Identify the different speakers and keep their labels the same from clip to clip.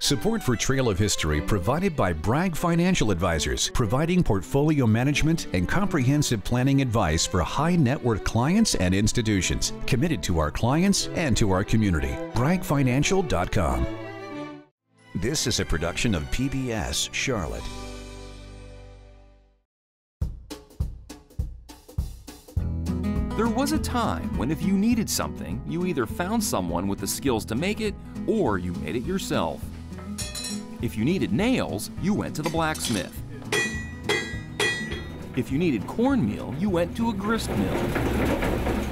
Speaker 1: Support for Trail of History provided by Bragg Financial Advisors, providing portfolio management and comprehensive planning advice for high net worth clients and institutions, committed to our clients and to our community. BraggFinancial.com. This is a production of PBS Charlotte.
Speaker 2: There was a time when if you needed something, you either found someone with the skills to make it or you made it yourself. If you needed nails, you went to the blacksmith. If you needed cornmeal, you went to a grist mill.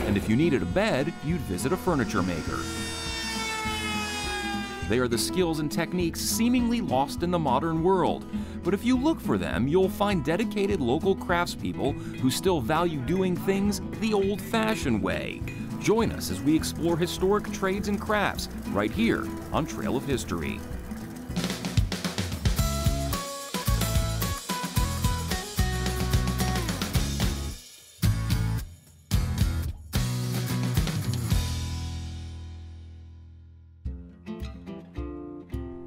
Speaker 2: And if you needed a bed, you'd visit a furniture maker. They are the skills and techniques seemingly lost in the modern world. But if you look for them, you'll find dedicated local craftspeople who still value doing things the old-fashioned way. Join us as we explore historic trades and crafts right here on Trail of History.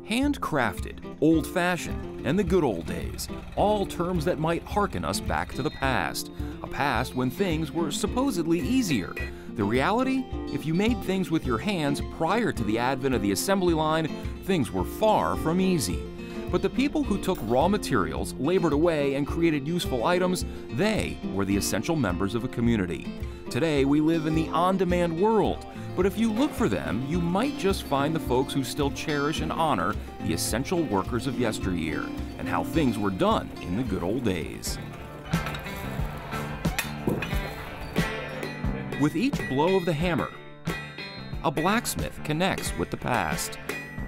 Speaker 2: Handcrafted, old-fashioned, and the good old days, all terms that might hearken us back to the past, a past when things were supposedly easier. The reality? If you made things with your hands prior to the advent of the assembly line, things were far from easy. But the people who took raw materials, labored away, and created useful items, they were the essential members of a community. Today, we live in the on-demand world. But if you look for them, you might just find the folks who still cherish and honor the essential workers of yesteryear and how things were done in the good old days. With each blow of the hammer, a blacksmith connects with the past.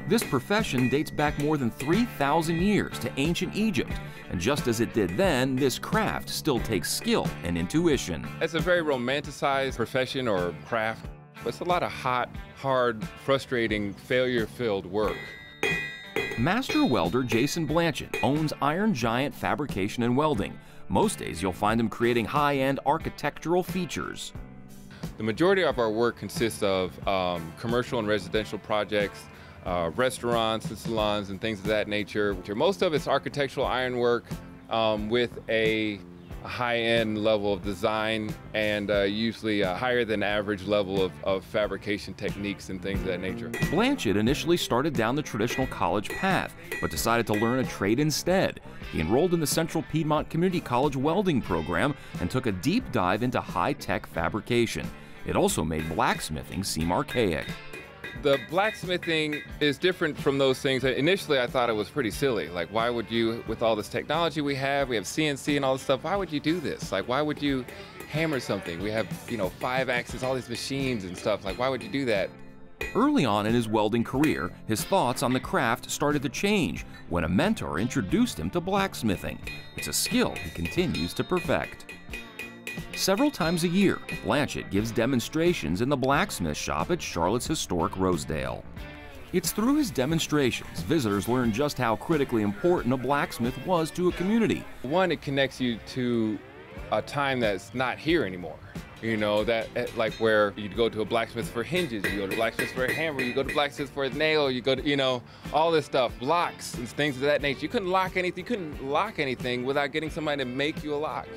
Speaker 2: This profession dates back more than 3,000 years to ancient Egypt, and just as it did then, this craft still takes skill and intuition.
Speaker 3: It's a very romanticized profession or craft. It's a lot of hot, hard, frustrating, failure-filled work.
Speaker 2: Master welder Jason Blanchett owns Iron Giant Fabrication and Welding. Most days you'll find him creating high-end architectural features.
Speaker 3: The majority of our work consists of commercial and residential projects, restaurants and salons and things of that nature. Most of it's architectural ironwork with a high-end level of design and usually a higher than average level of fabrication techniques and things of that nature.
Speaker 2: Blanchett initially started down the traditional college path, but decided to learn a trade instead. He enrolled in the Central Piedmont Community College welding program and took a deep dive into high-tech fabrication. It also made blacksmithing seem archaic.
Speaker 3: The blacksmithing is different from those things. Initially, I thought it was pretty silly. Like, why would you, with all this technology we have CNC and all this stuff, why would you do this? Like, why would you hammer something? We have, 5-axis, all these machines and stuff. Like, why would you do that?
Speaker 2: Early on in his welding career, his thoughts on the craft started to change when a mentor introduced him to blacksmithing. It's a skill he continues to perfect. Several times a year, Blanchett gives demonstrations in the blacksmith shop at Charlotte's historic Rosedale. It's through his demonstrations visitors learn just how critically important a blacksmith was to a community.
Speaker 3: One, it connects you to a time that's not here anymore. Like where you go to a blacksmith for hinges, you go to a blacksmith for a hammer, you go to a blacksmith for a nail, you go to, all this stuff, locks and things of that nature. You couldn't lock anything without getting somebody to make you a lock.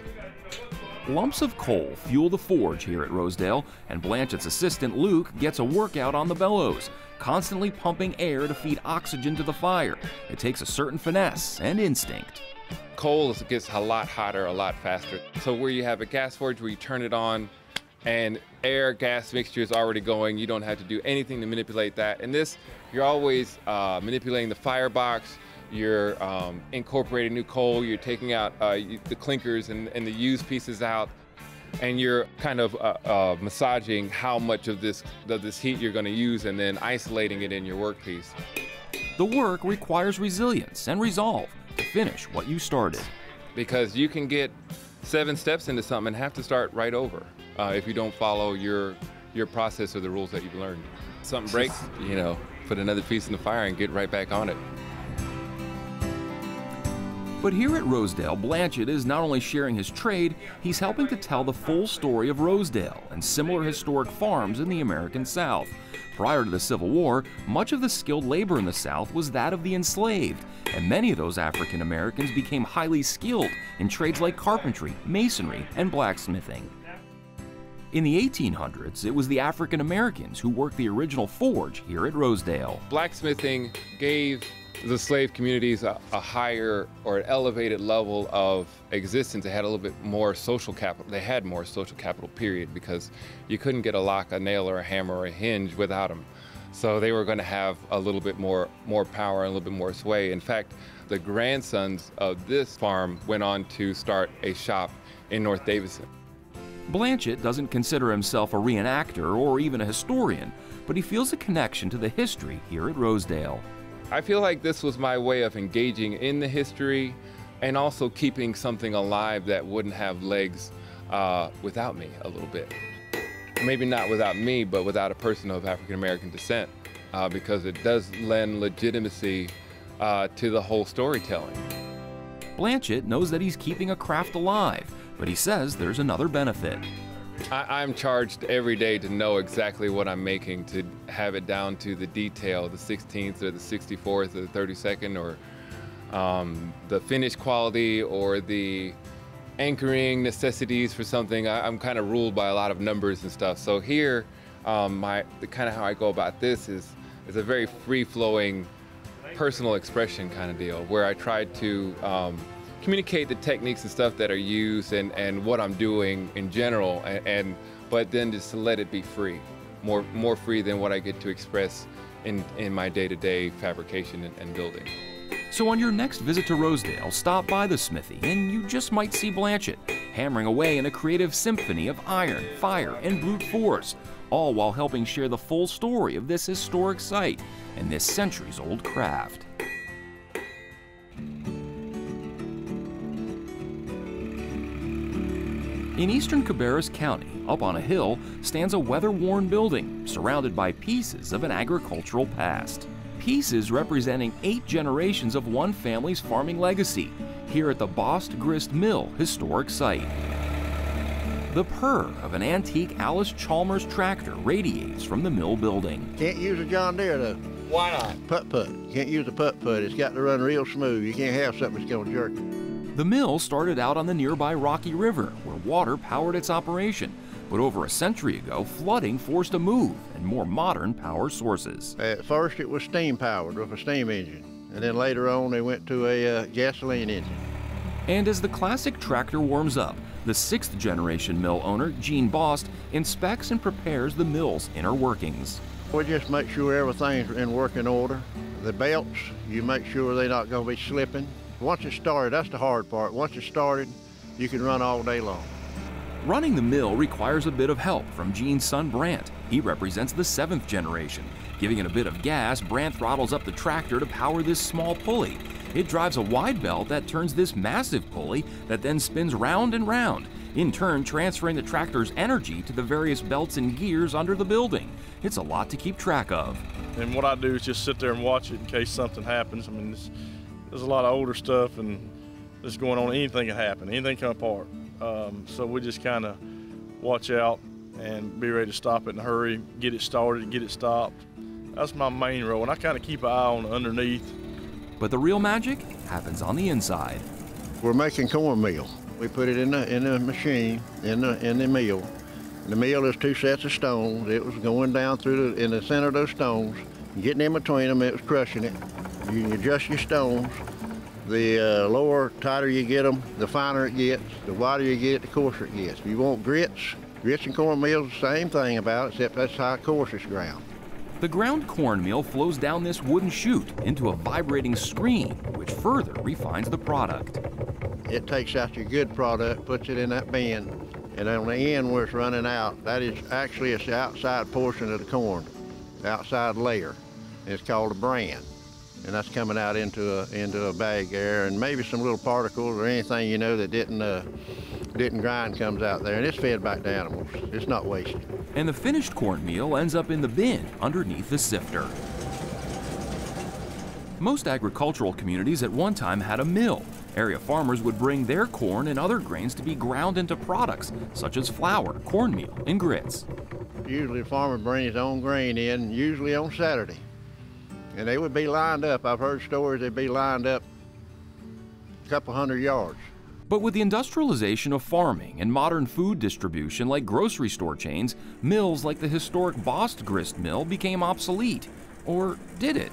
Speaker 2: Lumps of coal fuel the forge here at Rosedale, and Blanchett's assistant Luke gets a workout on the bellows, constantly pumping air to feed oxygen to the fire. It takes a certain finesse and instinct.
Speaker 3: Coal gets a lot hotter, a lot faster. So where you have a gas forge where you turn it on and air-gas mixture is already going, you don't have to do anything to manipulate that. And this, you're always manipulating the firebox. You're incorporating new coal, you're taking out the clinkers and the used pieces out, and you're kind of massaging how much of this heat you're going to use and then isolating it in your workpiece.
Speaker 2: The work requires resilience and resolve to finish what you started.
Speaker 3: Because you can get 7 steps into something and have to start right over if you don't follow your process or the rules that you've learned. Something breaks, put another piece in the fire and get right back on it.
Speaker 2: But here at Rosedale, Blanchett is not only sharing his trade, he's helping to tell the full story of Rosedale and similar historic farms in the American South. Prior to the Civil War, much of the skilled labor in the South was that of the enslaved, and many of those African Americans became highly skilled in trades like carpentry, masonry, and blacksmithing. In the 1800s, it was the African Americans who worked the original forge here at Rosedale.
Speaker 3: Blacksmithing gave the slave communities a higher or an elevated level of existence. They had a little bit more social capital. They had more social capital, period, because you couldn't get a lock, a nail, or a hammer, or a hinge without them. So they were going to have a little bit more power and a little bit more sway. In fact, the grandsons of this farm went on to start a shop in North Davison.
Speaker 2: Blanchett doesn't consider himself a reenactor or even a historian, but he feels a connection to the history here at Rosedale.
Speaker 3: I feel like this was my way of engaging in the history and also keeping something alive that wouldn't have legs without me a little bit. Maybe not without me, but without a person of African American descent, because it does lend legitimacy to the whole storytelling.
Speaker 2: Blanchett knows that he's keeping a craft alive, but he says there's another benefit.
Speaker 3: I'm charged every day to know exactly what I'm making, to have it down to the detail, the 16th or the 64th or the 32nd, or the finish quality or the anchoring necessities for something. I'm kind of ruled by a lot of numbers and stuff. So here, the kind of how I go about this is a very free-flowing, personal expression kind of deal, where I try to communicate the techniques and stuff that are used and what I'm doing in general, but then just to let it be free, more free than what I get to express in my day-to-day fabrication and building.
Speaker 2: So on your next visit to Rosedale, stop by the smithy and you just might see Blanchett hammering away in a creative symphony of iron, fire, and brute force, all while helping share the full story of this historic site and this centuries-old craft. In eastern Cabarrus County, up on a hill, stands a weather-worn building surrounded by pieces of an agricultural past. Pieces representing 8 generations of one family's farming legacy here at the Grist Mill historic site. The purr of an antique Alice Chalmers tractor radiates from the mill building.
Speaker 4: Can't use a John Deere though.
Speaker 3: Why not?
Speaker 4: Putt-putt. You can't use a putt-putt. It's got to run real smooth. You can't have something that's going to jerk it.
Speaker 2: The mill started out on the nearby Rocky River, where water powered its operation. But over a century ago, flooding forced a move and more modern power sources.
Speaker 4: At first it was steam powered with a steam engine, and then later on they went to a gasoline engine.
Speaker 2: And as the classic tractor warms up, the 6th generation mill owner, Gene Bost, inspects and prepares the mill's inner workings.
Speaker 4: We just make sure everything's in working order. The belts, you make sure they're not going to be slipping. Once it's started, that's the hard part. Once it's started, you can run all day long.
Speaker 2: Running the mill requires a bit of help from Gene's son, Brant. He represents the 7th generation. Giving it a bit of gas, Brant throttles up the tractor to power this small pulley. It drives a wide belt that turns this massive pulley that then spins round and round, in turn transferring the tractor's energy to the various belts and gears under the building. It's a lot to keep track of.
Speaker 5: And what I do is just sit there and watch it in case something happens. I mean, there's a lot of older stuff and that's going on. Anything can happen, anything can apart. So we just kind of watch out and be ready to stop it in a hurry, get it started, get it stopped. That's my main role, and I kind of keep an eye on underneath.
Speaker 2: But the real magic happens on the inside.
Speaker 4: We're making cornmeal. We put it in the machine, in the mill. The mill is 2 sets of stones. It was going down through in the center of those stones, getting in between them, it was crushing it. You can adjust your stones. The lower, tighter you get them, the finer it gets. The wider you get it, the coarser it gets. If you want grits and cornmeal is the same thing about it, except that's how coarse it's ground.
Speaker 2: The ground cornmeal flows down this wooden chute into a vibrating screen, which further refines the product.
Speaker 4: It takes out your good product, puts it in that bin, and on the end where it's running out, that is actually it's the outside portion of the corn, the outside layer. It's called a bran. And that's coming out into a bag there, and maybe some little particles or anything that didn't grind comes out there, and it's fed back to animals. It's not wasted.
Speaker 2: And the finished cornmeal ends up in the bin underneath the sifter. Most agricultural communities at one time had a mill, Area farmers would bring their corn and other grains to be ground into products such as flour, cornmeal, and grits.
Speaker 4: Usually the farmer brings his own grain in, usually on Saturday. And they would be lined up. I've heard stories they'd be lined up a couple 100 yards.
Speaker 2: But with the industrialization of farming and modern food distribution like grocery store chains, mills like the historic Bost Grist Mill became obsolete. Or did it?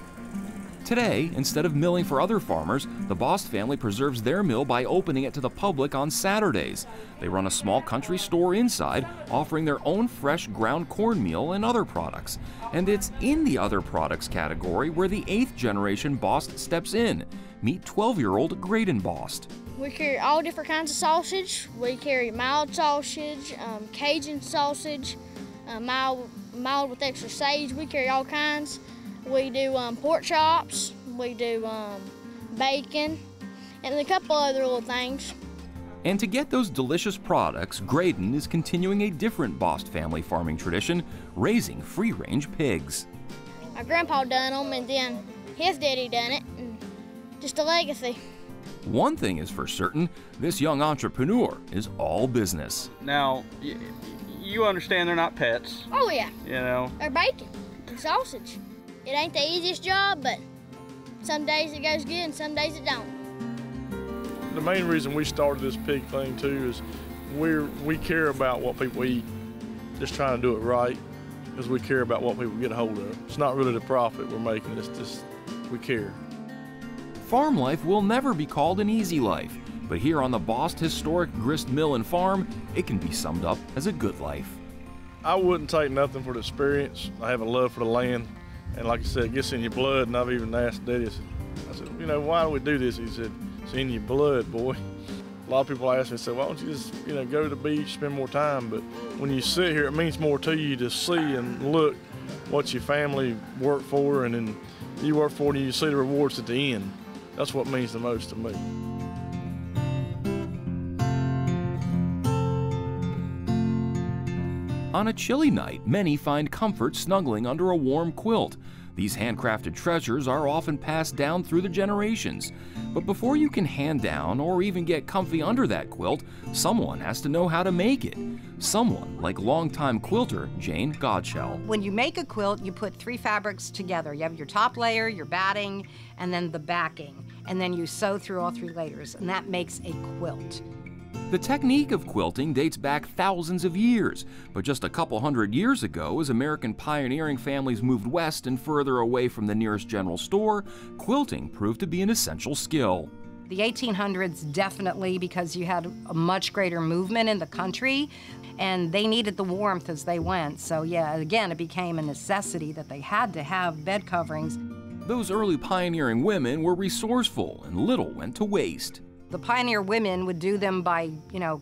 Speaker 2: Today, instead of milling for other farmers, the Bost family preserves their mill by opening it to the public on Saturdays. They run a small country store inside, offering their own fresh ground cornmeal and other products. And it's in the other products category where the 8th generation Bost steps in. Meet 12-year-old Graydon Bost.
Speaker 6: We carry all different kinds of sausage. We carry mild sausage, Cajun sausage, mild with extra sage. We carry all kinds. We do pork chops, we do bacon, and a couple other little things.
Speaker 2: And to get those delicious products, Graydon is continuing a different Bost family farming tradition, raising free-range pigs.
Speaker 6: My grandpa done them, and then his daddy done it, and just a legacy.
Speaker 2: One thing is for certain, this young entrepreneur is all business.
Speaker 7: Now, you understand they're not pets.
Speaker 6: Oh yeah.
Speaker 7: You know.
Speaker 6: They're bacon and sausage. It ain't the easiest job, but some days it goes good and some days it don't.
Speaker 5: The main reason we started this pig thing too is we care about what people eat, just trying to do it right, because we care about what people get a hold of. It's not really the profit we're making, it's just we care.
Speaker 2: Farm life will never be called an easy life, but here on the Bost historic Grist Mill and Farm, it can be summed up as a good life.
Speaker 5: I wouldn't take nothing for the experience. I have a love for the land. And like I said, it gets in your blood, and I've even asked Daddy, I said, you know, why do we do this? He said, it's in your blood, boy. A lot of people ask me, say, why don't you just, go to the beach, spend more time? But when you sit here, it means more to you to see and look what your family worked for, and then you work for it and you see the rewards at the end. That's what means the most to me.
Speaker 2: On a chilly night, many find comfort snuggling under a warm quilt. These handcrafted treasures are often passed down through the generations. But before you can hand down or even get comfy under that quilt, someone has to know how to make it. Someone like longtime quilter Jane Godshell.
Speaker 8: When you make a quilt, you put 3 fabrics together. You have your top layer, your batting, and then the backing. And then you sew through all 3 layers, and that makes a quilt.
Speaker 2: The technique of quilting dates back thousands of years, but just a couple hundred years ago, as American pioneering families moved west and further away from the nearest general store, quilting proved to be an essential skill.
Speaker 8: The 1800s definitely, because you had a much greater movement in the country, and they needed the warmth as they went. So yeah, again, it became a necessity that they had to have bed coverings.
Speaker 2: Those early pioneering women were resourceful, and little went to waste.
Speaker 8: The pioneer women would do them by,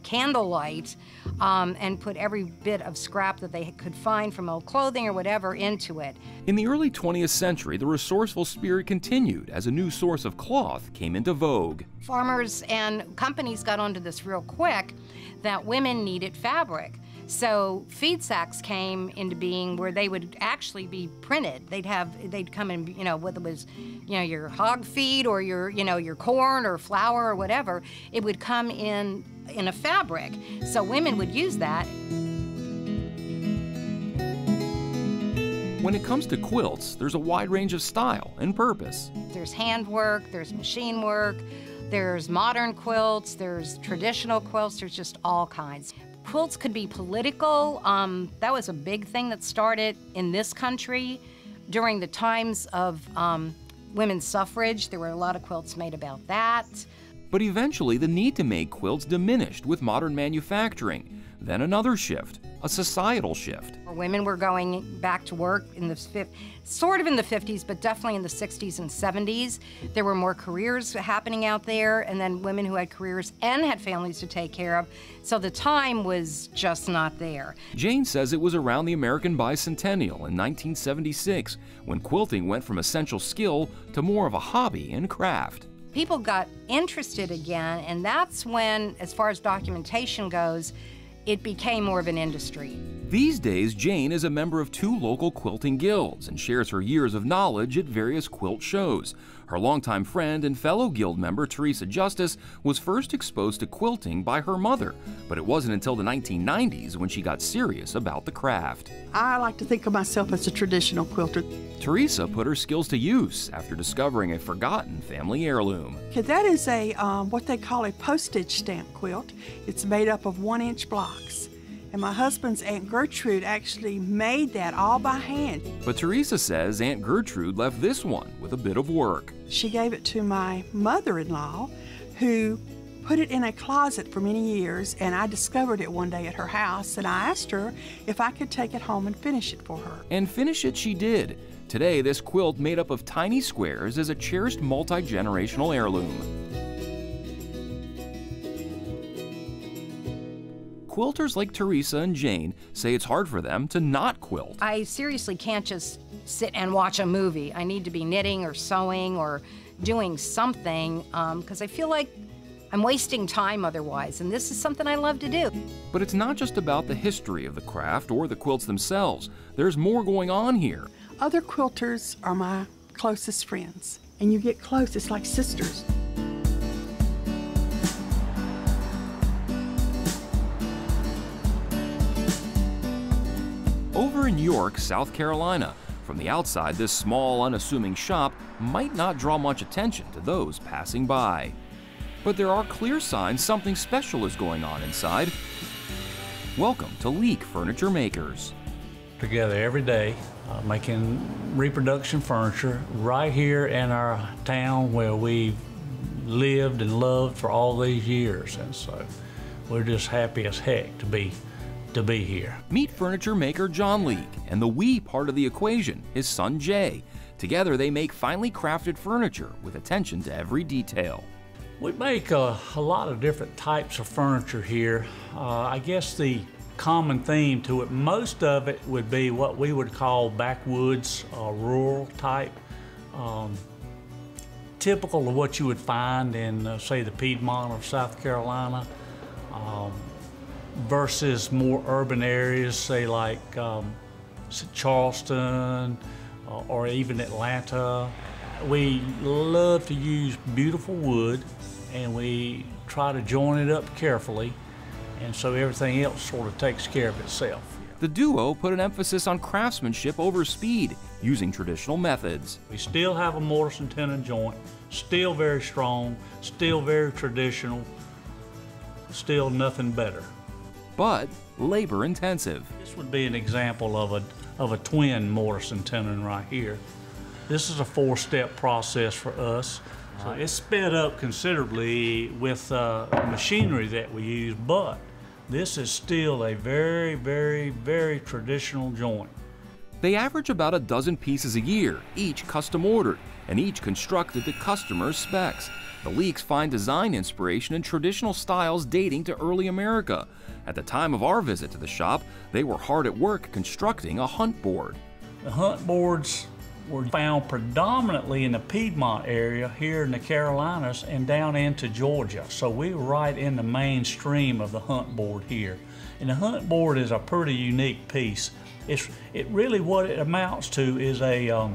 Speaker 8: candlelight, and put every bit of scrap that they could find from old clothing or whatever into it.
Speaker 2: In the early 20th century, the resourceful spirit continued as a new source of cloth came into vogue.
Speaker 8: Farmers and companies got onto this real quick that women needed fabric. So feed sacks came into being where they would actually be printed. They'd come in, whether it was, your hog feed or your corn or flour or whatever, it would come in a fabric. So women would use that.
Speaker 2: When it comes to quilts, there's a wide range of style and purpose.
Speaker 8: There's handwork, there's machine work, there's modern quilts, there's traditional quilts, there's just all kinds. Quilts could be political. That was a big thing that started in this country during the times of women's suffrage. There were a lot of quilts made about that.
Speaker 2: But eventually, the need to make quilts diminished with modern manufacturing. Then another shift, a societal shift.
Speaker 8: Women were going back to work in the sort of in the 50s, but definitely in the 60s and 70s. There were more careers happening out there, and then women who had careers and had families to take care of. So the time was just not there.
Speaker 2: Jane says it was around the American Bicentennial in 1976 when quilting went from essential skill to more of a hobby and craft.
Speaker 8: People got interested again, and that's when, as far as documentation goes, it became more of an industry.
Speaker 2: These days, Jane is a member of 2 local quilting guilds and shares her years of knowledge at various quilt shows. Her longtime friend and fellow guild member, Teresa Justice, was first exposed to quilting by her mother, but it wasn't until the 1990s when she got serious about the craft.
Speaker 9: I like to think of myself as a traditional quilter.
Speaker 2: Teresa put her skills to use after discovering a forgotten family heirloom.
Speaker 9: Okay, that is a what they call a postage stamp quilt. It's made up of 1-inch blocks. And my husband's Aunt Gertrude actually made that all by hand.
Speaker 2: But Teresa says Aunt Gertrude left this one with a bit of work.
Speaker 9: She gave it to my mother-in-law, who put it in a closet for many years, and I discovered it one day at her house, and I asked her if I could take it home and finish it for her.
Speaker 2: And finish it she did. Today, this quilt made up of tiny squares is a cherished multi-generational heirloom. Quilters like Teresa and Jane say it's hard for them to not quilt.
Speaker 8: I seriously can't just sit and watch a movie. I need to be knitting or sewing or doing something because I feel like I'm wasting time otherwise, and this is something I love to do.
Speaker 2: But it's not just about the history of the craft or the quilts themselves. There's more going on here.
Speaker 9: Other quilters are my closest friends, and you get close, it's like sisters.
Speaker 2: Over in York, South Carolina, from the outside, this small, unassuming shop might not draw much attention to those passing by. But there are clear signs something special is going on inside. Welcome to Leek Furniture Makers.
Speaker 10: Together every day, making reproduction furniture right here in our town where we've lived and loved for all these years. And so we're just happy as heck to be here.
Speaker 2: Meet furniture maker John Leek and the we part of the equation, his son Jay. Together they make finely crafted furniture with attention to every detail.
Speaker 10: We make a lot of different types of furniture here. I guess the common theme to it, most of it would be what we would call backwoods, rural type. Typical of what you would find in, say, the Piedmont of South Carolina. Versus more urban areas, say like Charleston or even Atlanta. We love to use beautiful wood, and we try to join it up carefully, and so everything else sort of takes care of itself.
Speaker 2: The duo put an emphasis on craftsmanship over speed, using traditional methods.
Speaker 10: We still have a mortise and tenon joint, still very strong, still very traditional, still nothing better.
Speaker 2: But labor intensive.
Speaker 10: This would be an example of a twin mortise and tenon right here. This is a 4-step process for us. So it's sped up considerably with machinery that we use, but this is still a very, very, very traditional joint.
Speaker 2: They average about a dozen pieces a year, each custom ordered, and each constructed to customers' specs. The Leeks find design inspiration in traditional styles dating to early America. At the time of our visit to the shop, they were hard at work constructing a hunt board.
Speaker 10: The hunt boards were found predominantly in the Piedmont area here in the Carolinas and down into Georgia. So we were right in the mainstream of the hunt board here. And the hunt board is a pretty unique piece. It really what it amounts to is a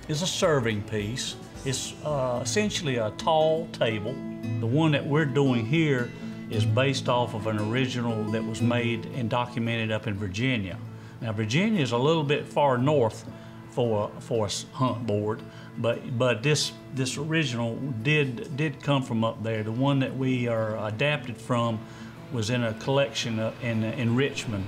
Speaker 10: serving piece. It's essentially a tall table. The one that we're doing here is based off of an original that was made and documented up in Virginia. Now Virginia is a little bit far north for a hunt board, but this original did come from up there. The one that we are adapted from was in a collection in Richmond.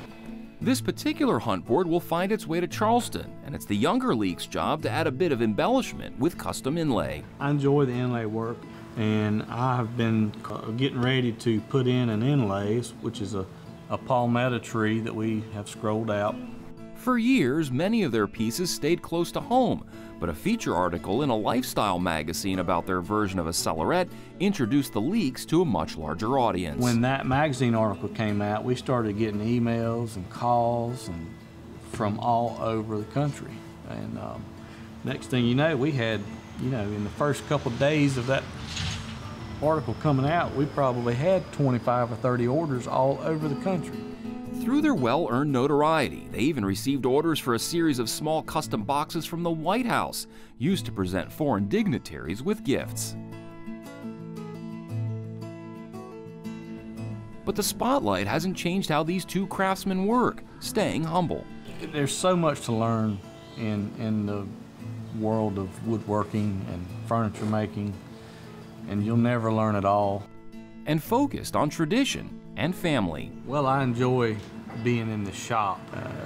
Speaker 2: This particular hunt board will find its way to Charleston, and it's the younger Leek's job to add a bit of embellishment with custom inlay.
Speaker 11: I enjoy the inlay work, and I've been getting ready to put in an inlay, which is a palmetto tree that we have scrolled out.
Speaker 2: For years, many of their pieces stayed close to home, but a feature article in a lifestyle magazine about their version of a cellarette introduced the Leeks to a much larger audience.
Speaker 11: When that magazine article came out, we started getting emails and calls from all over the country. And next thing you know, we had, in the first couple of days of that article coming out, we probably had 25 or 30 orders all over the country.
Speaker 2: through their well-earned notoriety, they even received orders for a series of small custom boxes from the White House, used to present foreign dignitaries with gifts. But the spotlight hasn't changed how these two craftsmen work, staying humble.
Speaker 11: There's so much to learn in the world of woodworking and furniture making, and you'll never learn it all.
Speaker 2: And focused on tradition and family.
Speaker 11: Well, I enjoy being in the shop,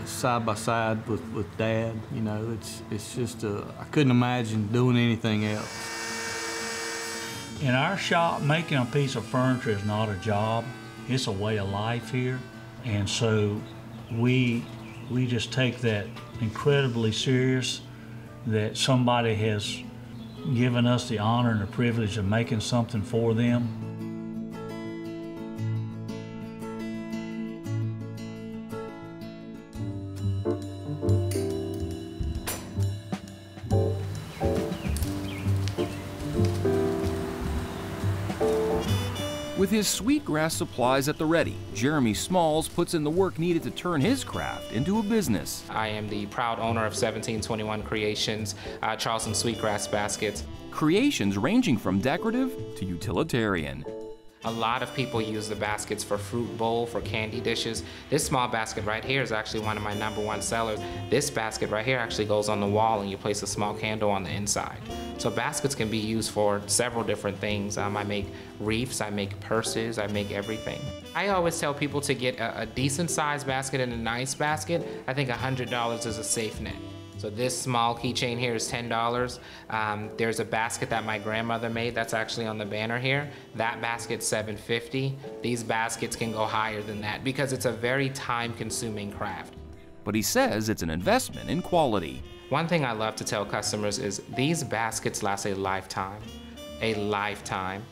Speaker 11: side by side with Dad. You know, it's just I couldn't imagine doing anything else.
Speaker 10: In our shop, making a piece of furniture is not a job. It's a way of life here. And so we just take that incredibly serious, that somebody has given us the honor and the privilege of making something for them.
Speaker 2: With his Sweetgrass supplies at the ready, Jeremy Smalls puts in the work needed to turn his craft into a business.
Speaker 12: I am the proud owner of 1721 Creations, Charleston Sweetgrass Baskets.
Speaker 2: Creations ranging from decorative to utilitarian.
Speaker 12: A lot of people use the baskets for fruit bowl, for candy dishes. This small basket right here is actually one of my #1 sellers. This basket right here actually goes on the wall and you place a small candle on the inside. So baskets can be used for several different things. I make wreaths, I make purses, I make everything. I always tell people to get a decent sized basket and a nice basket. I think $100 is a safe net. So this small keychain here is $10. There's a basket that my grandmother made that's actually on the banner here. That basket's $7.50. These baskets can go higher than that because it's a very time-consuming craft.
Speaker 2: But he says it's an investment in quality.
Speaker 12: One thing I love to tell customers is these baskets last a lifetime. A lifetime.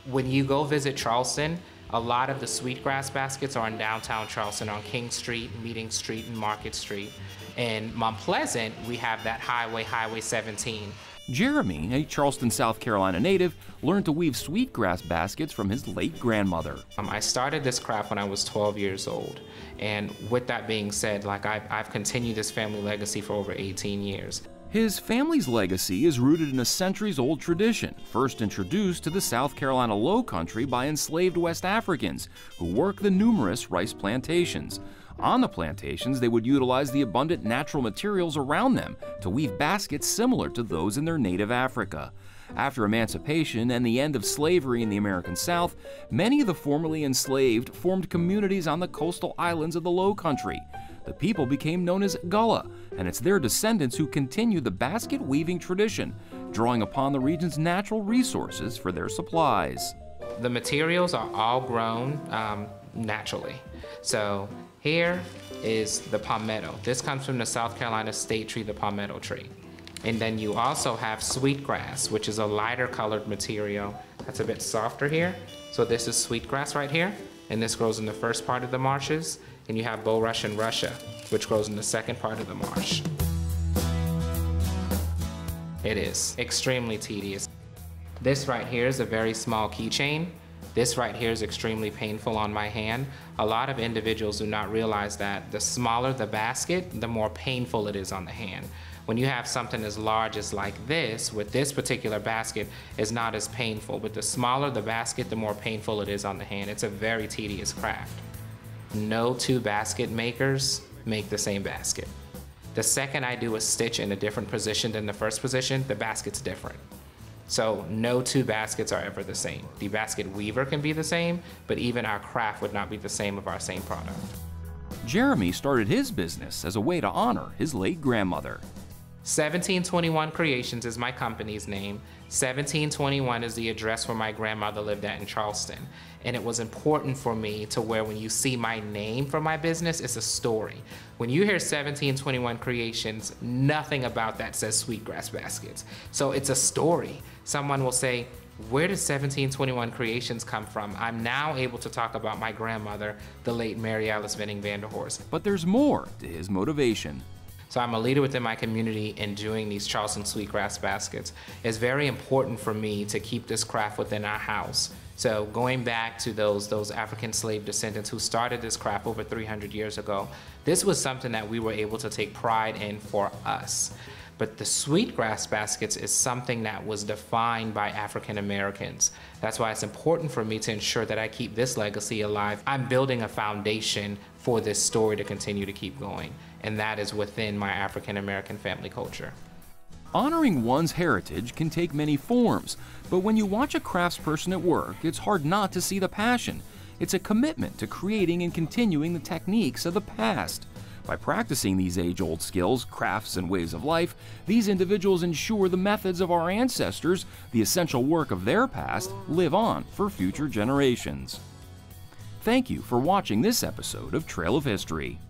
Speaker 12: When you go visit Charleston, a lot of the Sweetgrass baskets are in downtown Charleston on King Street, Meeting Street, and Market Street. In Mount Pleasant, we have that Highway 17.
Speaker 2: Jeremy, a Charleston, South Carolina native, learned to weave Sweetgrass baskets from his late grandmother.
Speaker 12: I started this craft when I was 12 years old. And with that being said, I've continued this family legacy for over 18 years.
Speaker 2: His family's legacy is rooted in a centuries-old tradition, first introduced to the South Carolina Lowcountry by enslaved West Africans who worked the numerous rice plantations. On the plantations, they would utilize the abundant natural materials around them to weave baskets similar to those in their native Africa. After emancipation and the end of slavery in the American South, many of the formerly enslaved formed communities on the coastal islands of the Lowcountry. The people became known as Gullah, and it's their descendants who continue the basket weaving tradition, drawing upon the region's natural resources for their supplies.
Speaker 12: The materials are all grown naturally. So here is the palmetto. This comes from the South Carolina state tree, the palmetto tree. And then you also have sweetgrass, which is a lighter colored material that's a bit softer here. So this is sweetgrass right here, and this grows in the first part of the marshes. And you have bulrush in Russia, which grows in the second part of the marsh. It is extremely tedious. This right here is a very small keychain. This right here is extremely painful on my hand. A lot of individuals do not realize that the smaller the basket, the more painful it is on the hand. When you have something as large as like this, with this particular basket, is not as painful. But the smaller the basket, the more painful it is on the hand. It's a very tedious craft. No two basket makers make the same basket. The second I do a stitch in a different position than the first position, the basket's different. So no two baskets are ever the same. The basket weaver can be the same, but even our craft would not be the same of our same product.
Speaker 2: Jeremy started his business as a way to honor his late grandmother.
Speaker 12: 1721 Creations is my company's name. 1721 is the address where my grandmother lived at in Charleston. And it was important for me to where when you see my name for my business, it's a story. When you hear 1721 Creations, nothing about that says Sweetgrass Baskets. So it's a story. Someone will say, where did 1721 Creations come from? I'm now able to talk about my grandmother, the late Mary Alice Venning Vanderhorst.
Speaker 2: But there's more to his motivation.
Speaker 12: So I'm a leader within my community in doing these Charleston Sweetgrass Baskets. It's very important for me to keep this craft within our house. So going back to those African slave descendants who started this craft over 300 years ago, this was something that we were able to take pride in for us. But the Sweetgrass Baskets is something that was defined by African Americans. That's why it's important for me to ensure that I keep this legacy alive. I'm building a foundation for this story to continue to keep going, and that is within my African American family culture.
Speaker 2: Honoring one's heritage can take many forms, but when you watch a craftsperson at work, it's hard not to see the passion. It's a commitment to creating and continuing the techniques of the past. By practicing these age-old skills, crafts, and ways of life, these individuals ensure the methods of our ancestors, the essential work of their past, live on for future generations. Thank you for watching this episode of Trail of History.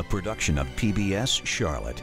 Speaker 1: Production of PBS Charlotte.